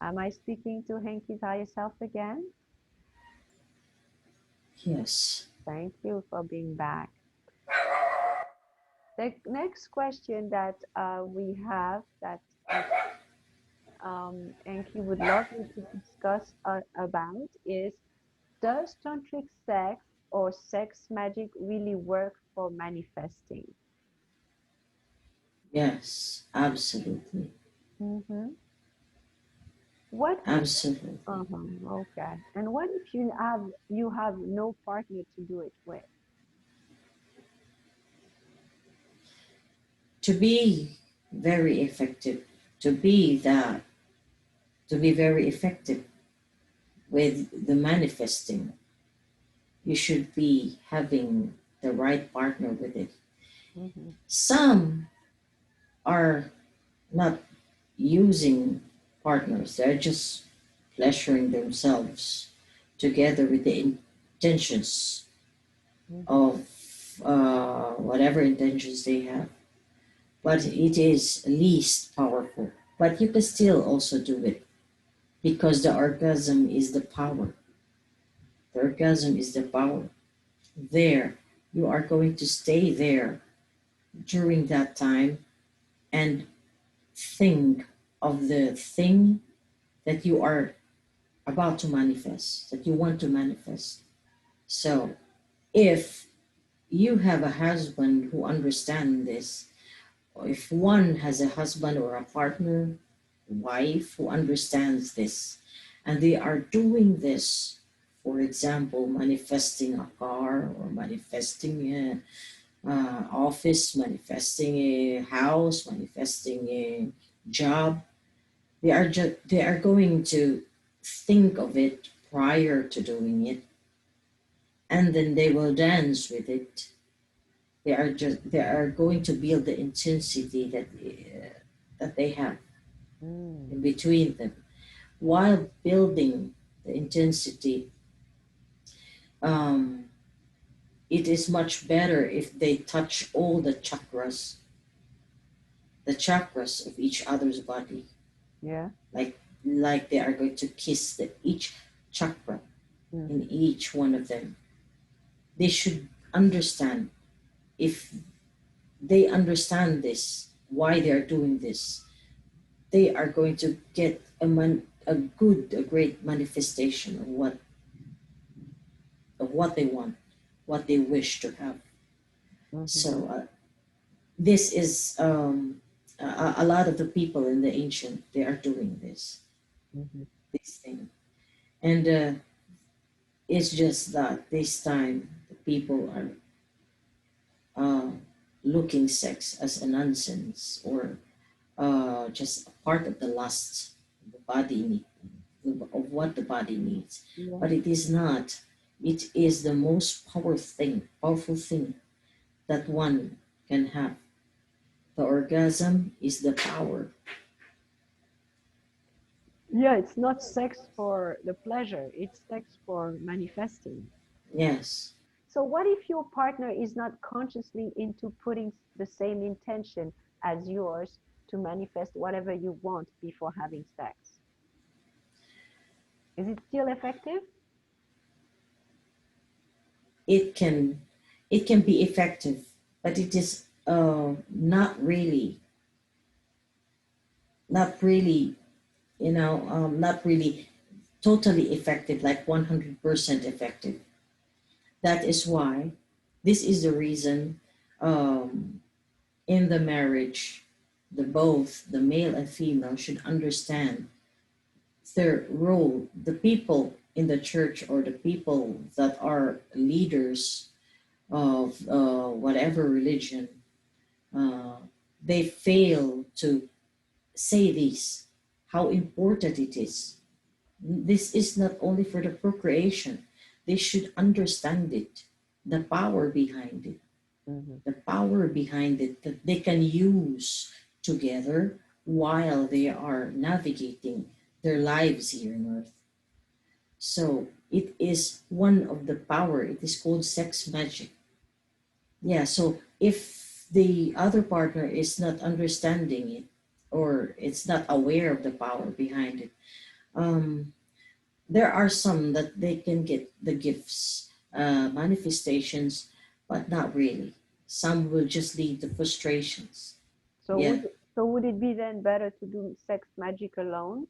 Am I speaking to Henki's higher self again? Yes. Thank you for being back. The next question that we have that Enki would love you to discuss about is, does tantric sex or sex magic really work for manifesting? Yes. Absolutely. Mm-hmm. What if, Absolutely. okay. And what if you have no partner to do it with? To be very effective, to be that, to be very effective with the manifesting, you should be having the right partner with it. Mm-hmm. Some are not using partners, they're just pleasuring themselves together with the intentions Mm-hmm. of whatever intentions they have. But it is least powerful. But you can still also do it because the orgasm is the power. The orgasm is the power. There, you are going to stay there during that time and think of the thing that you are about to manifest, that you want to manifest. So, if you have a husband who understands this, or if one has a husband or a partner, wife who understands this, and they are doing this, for example, manifesting a car or manifesting a office, manifesting a house, manifesting a job, they are going to think of it prior to doing it, and then they will dance with it. They are going to build the intensity that they have Mm. in between them. While building the intensity, um, it is much better if they touch all the chakras of each other's body, Yeah. like like they are going to kiss each chakra in Mm-hmm. each one of them. They should understand. If they understand this, why they are doing this, they are going to get a great manifestation of what they want, what they wish to have. Mm-hmm. So this is a lot of the people in the ancient, they are doing Mm-hmm. this thing, and it's just that this time the people are uh, looking sex as a nonsense or just a part of the lust the body need, of what the body needs, Yeah. but it is not. It is the most powerful thing that one can have. The orgasm is the power. Yeah, it's not sex for the pleasure, it's sex for manifesting. Yes, So what if your partner is not consciously into putting the same intention as yours to manifest whatever you want before having sex? Is it still effective? it can it can be effective, but it is not really, not really totally effective, like 100% effective. That is why this is the reason, um, in the marriage, both the male and female should understand their role. The people in the church or the people that are leaders of whatever religion, uh, they fail to say this, how important it is. This is not only for the procreation. They should understand it, the power behind it, Mm-hmm. the power behind it that they can use together while they are navigating their lives here on earth. So it is one of the power. It is called sex magic. Yeah, so if the other partner is not understanding it or it's not aware of the power behind it, Um, there are some that they can get the gifts, manifestations, but not really. Some will just lead to frustrations. So Yeah, would it be then better to do sex magic alone?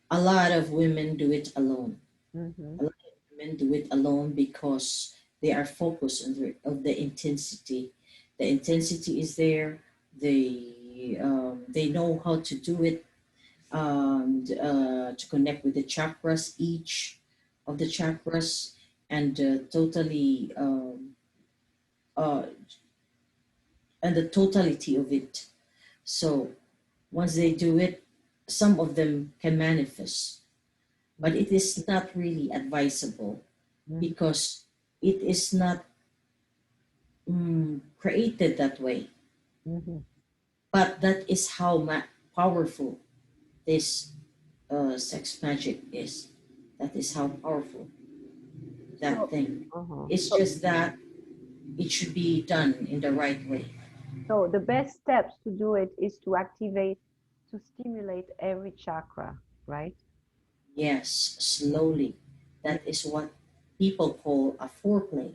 a lot of women do it alone. Mm-hmm. A lot of women do it alone because they are focused of the intensity. The intensity is there. They know how to do it, to connect with the chakras, each of the chakras, and totally uh, and the totality of it. So once they do it, some of them can manifest, but it is not really advisable Mm-hmm. because it is not created that way. Mm-hmm. But that is how powerful this sex magic is. That is how powerful that So, thing. uh-huh. It's just that it should be done in the right way. So the best steps to do it is to activate, to stimulate every chakra, right? Yes, slowly. Yeah. That is what people call a foreplay.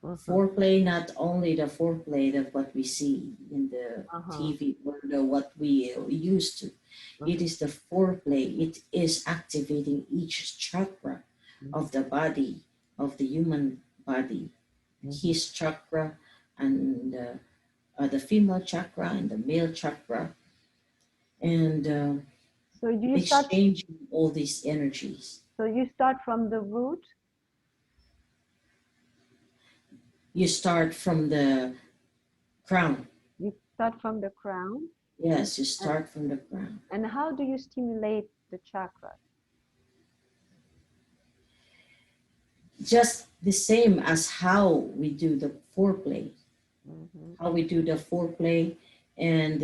Uh-huh. Foreplay, not only the foreplay of what we see in the Uh-huh. TV or the what we used to. It Uh-huh. is the foreplay. It is activating each chakra of the body, of the human body. Mm-hmm. His chakra and the female chakra and the male chakra, and So do you start exchanging all these energies. so you start from the root, You start from the crown. you start from the crown, Yes, you and, start from the crown. and how do you stimulate the chakras? Just the same as how we do the foreplay, Mm-hmm. and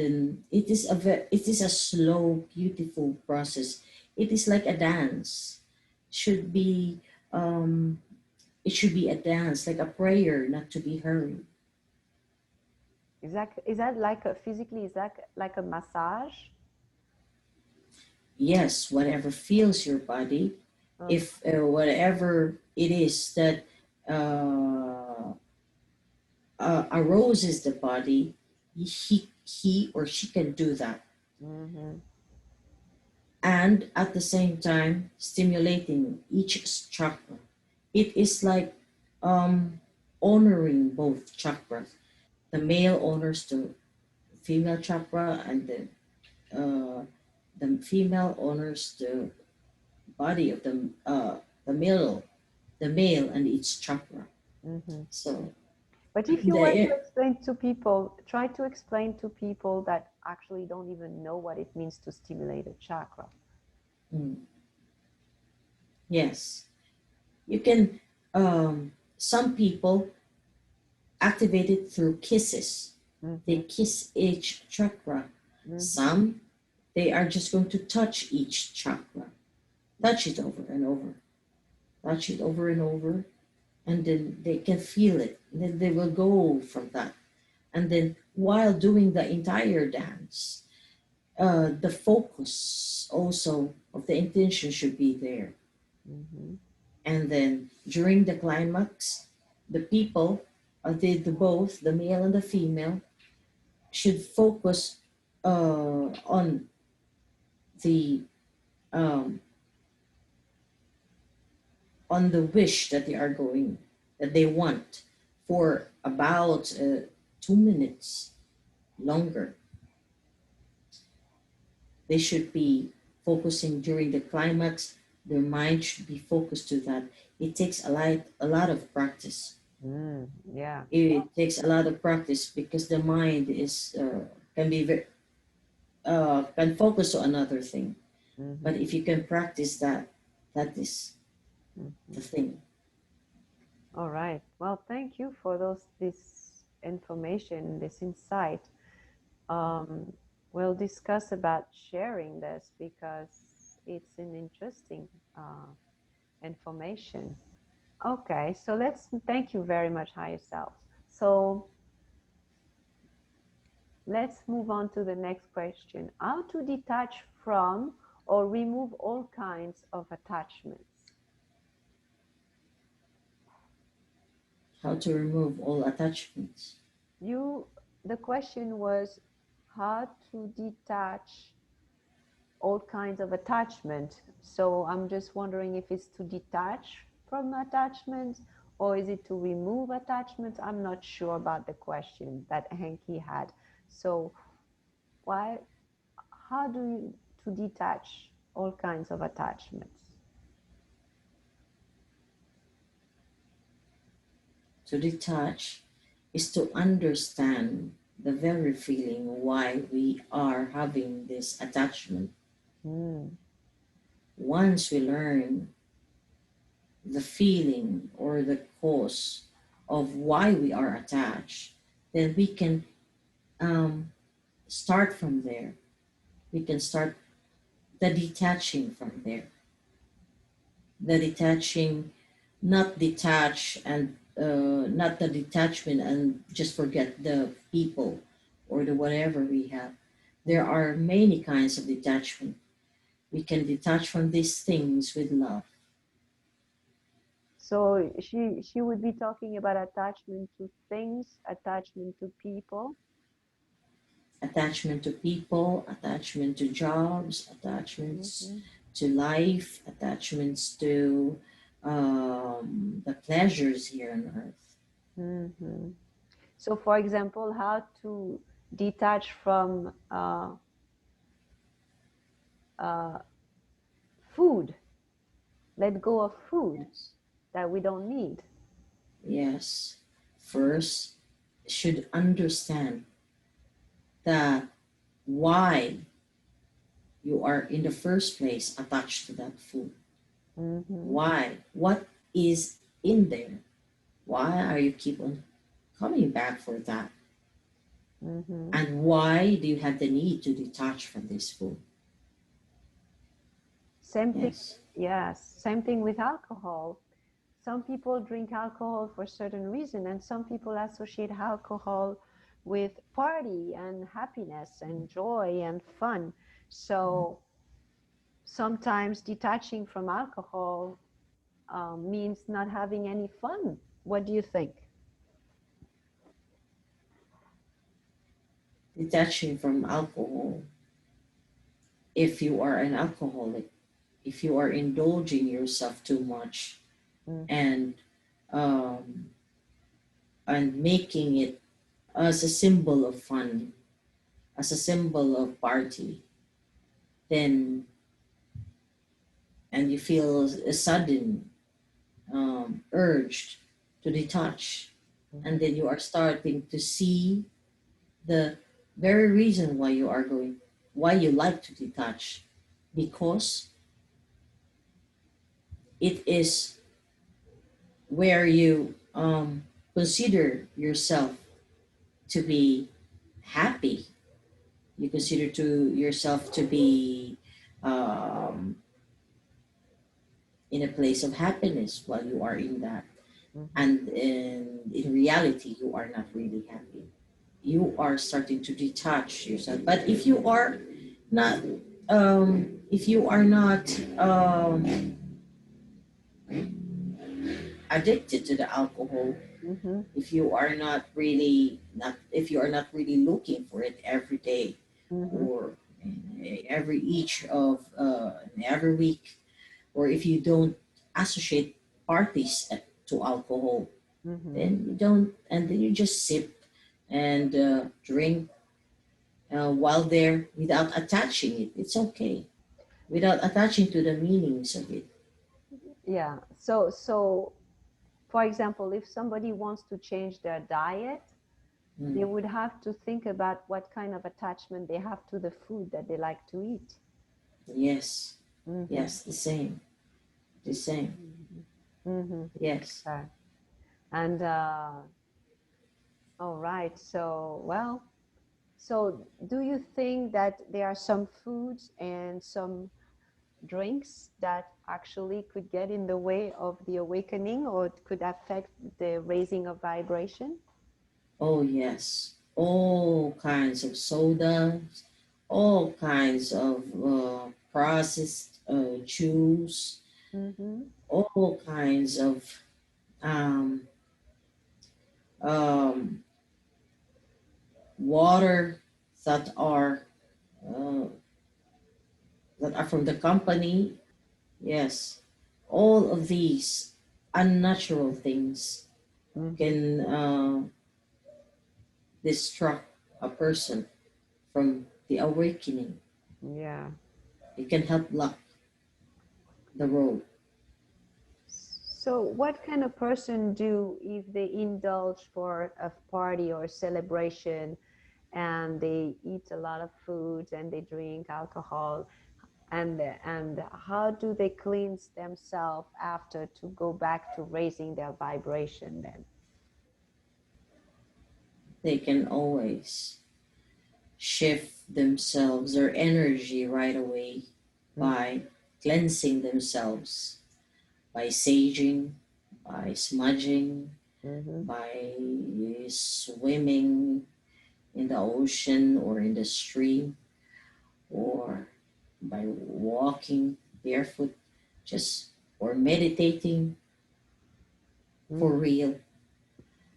it is it is a slow, beautiful process. It is like a dance. Should be um, it should be a dance, like a prayer, not to be hurried. Is that like a physically, is that like a massage? Yes, whatever fills your body, Uh, if whatever it is that uh, arouses the body, he or she can do that, mm-hmm. and at the same time stimulating each chakra. It is like um, honoring both chakras. The male honors the female chakra, and the female honors the body of the male, the male and its chakra. Mm-hmm. So But if you were to the explain to people, try to explain to people that actually don't even know what it means to stimulate a chakra. mm, yes, you can. Some people activate it through kisses. They Mm-hmm. kiss each chakra. Mm-hmm. Some, they are just going to touch each chakra, touch it over and over, touch it over and over, and then they can feel it. And then they will go from that. And then while doing the entire dance, the focus also of the intention should be there. Mm-hmm. And then during the climax, the people, the both the male and the female, should focus on the um, on the wish that they are going, that they want, for about 2 minutes longer. They should be focusing during the climax. Their mind should be focused to that. It takes a lot of practice. Mm, yeah. It takes a lot of practice because the mind is can be can focus to another thing. But Mm-hmm. if you can practice that, that is Mm-hmm. the thing. All right. Well, thank you for this information, this insight. Um, we'll discuss about sharing this because it's an interesting information. Okay, so let's thank you very much, higher self. So let's move on to the next question. How to detach from or remove all kinds of attachments? How to remove all attachments. The question was how to detach all kinds of attachment. So I'm just wondering if it's to detach from attachments or is it to remove attachments? I'm not sure about the question that Henki had. So why, how do you to detach all kinds of attachments? To detach is to understand the very feeling why we are having this attachment. Mm. Once we learn the feeling or the cause of why we are attached, then we can um, start from there. We can start the detaching from there. The detaching, not detach and not the detachment and just forget the people or the whatever we have. There Mm. are many kinds of detachment. We can detach from these things with love. So she would be talking about attachment to things, attachment to people. Attachment to people, attachment to jobs, attachments Mm-hmm. to life, attachments to the pleasures here on earth. Mm-hmm. So, for example, how to detach from uh, food, let go of food Yes. that we don't need. Yes. First, should understand that why you are in the first place attached to that food. Mm-hmm. Why? What is in there? Why are you keep on coming back for that? Mm-hmm. And why do you have the need to detach from this food? Same thing, Yes. yes, same thing with alcohol. Some people drink alcohol for a certain reason, and some people associate alcohol with party and happiness and joy and fun. So sometimes detaching from alcohol means not having any fun. What do you think? Detaching from alcohol, if you are an alcoholic, if you are indulging yourself too much Mm-hmm. and um, and making it as a symbol of fun, as a symbol of party, then and you feel a sudden urge to detach, and then you are starting to see the very reason why you are going, why you like to detach, because it is where you consider yourself to be happy. You consider to yourself to be um, in a place of happiness while you are in that. Mm-hmm. And in reality, you are not really happy. You are starting to detach yourself. But not, if you are not addicted to the alcohol, Mm-hmm. if you are not really looking for it every day Mm-hmm. or every week, or if you don't associate parties to alcohol, Mm-hmm. then you don't, and then you just sip and drink while there without attaching it. It's okay without attaching to the meanings of it. Yeah. So for example, if somebody wants to change their diet, they Mm. would have to think about what kind of attachment they have to the food that they like to eat. Yes, Mm-hmm. yes, the same. Mm-hmm. Mm-hmm. Yes. Okay. And all right. So, well, so do you think that there are some foods and some drinks that actually could get in the way of the awakening or it could affect the raising of vibration? Oh, yes. all kinds of sodas, all kinds of processed juice, Mm-hmm. all kinds of um, um, water that are uh, that are from the company. Yes, all of these unnatural things Mm-hmm. can distract a person from the awakening. Yeah. It can help block the road. So, what can a person do if they indulge for a party or celebration and they eat a lot of foods and they drink alcohol? And how do they cleanse themselves after to go back to raising their vibration then? They can always shift themselves, their energy right away by cleansing themselves, by saging, by smudging, Mm-hmm. by swimming in the ocean or in the stream, or by walking barefoot, just or meditating for Mm-hmm. real.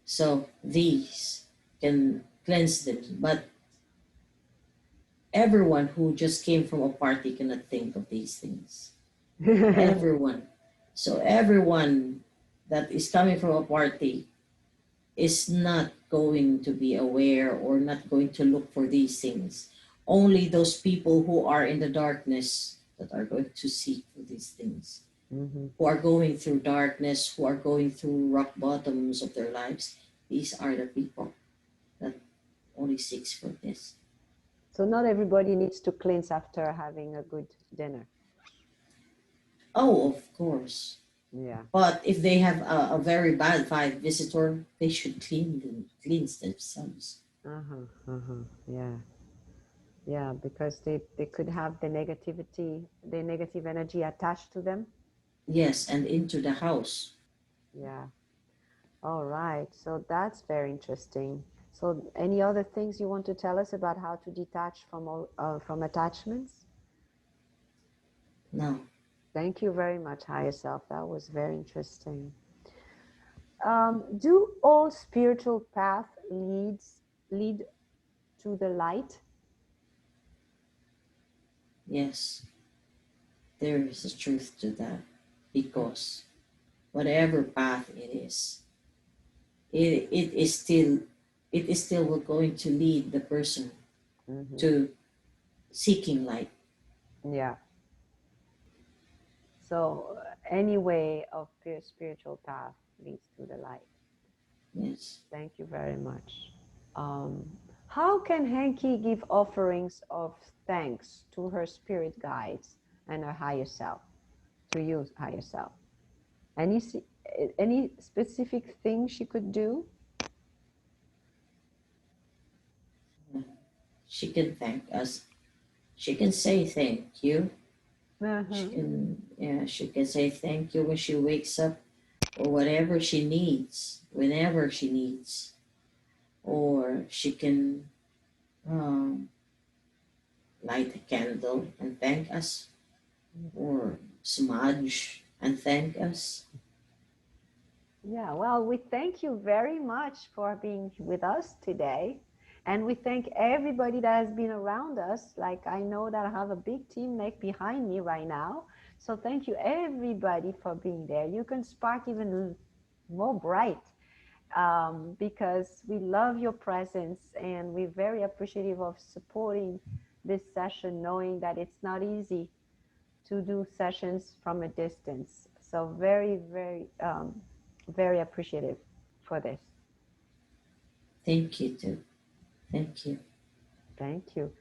So these can cleanse them. But everyone who just came from a party cannot think of these things. Everyone. So everyone that is coming from a party is not going to be aware or not going to look for these things. Only those people who are in the darkness that are going to seek for these things. Mm-hmm. Who are going through darkness, who are going through rock bottoms of their lives. These are the people that only seeks for this. So not everybody needs to cleanse after having a good dinner. Oh, of course. Yeah. But if they have a very bad vibe visitor, they should cleanse themselves. Uh-huh. Uh-huh. Yeah. Yeah, because they could have the negativity, the negative energy attached to them. Yes, and into the house. Yeah. All right. So that's very interesting. So any other things you want to tell us about how to detach from all from attachments? No, Thank you very much, higher self. That was very interesting. Do all spiritual path lead to the light? yes, there is a truth to that. Because whatever path it is still going to lead the person Mm-hmm. to seeking light. Yeah. So any way of spiritual path leads to the light. Yes. Thank you very much. How can Henki give offerings of thanks to her spirit guides and her higher self, to you, higher self? Any any specific thing she could do? She can thank us. She can say thank you. She Uh-huh. can, yeah, she can say thank you when she wakes up, or whatever she needs, whenever she needs. Or she can um, light a candle and thank us, or smudge and thank us. Yeah, well, we thank you very much for being with us today. And we thank everybody that has been around us. Like I know that I have a big team like behind me right now. So thank you everybody for being there. You can spark even more bright because we love your presence and we're very appreciative of supporting this session, knowing that it's not easy to do sessions from a distance. So very appreciative for this. Thank you too. Thank you. Thank you.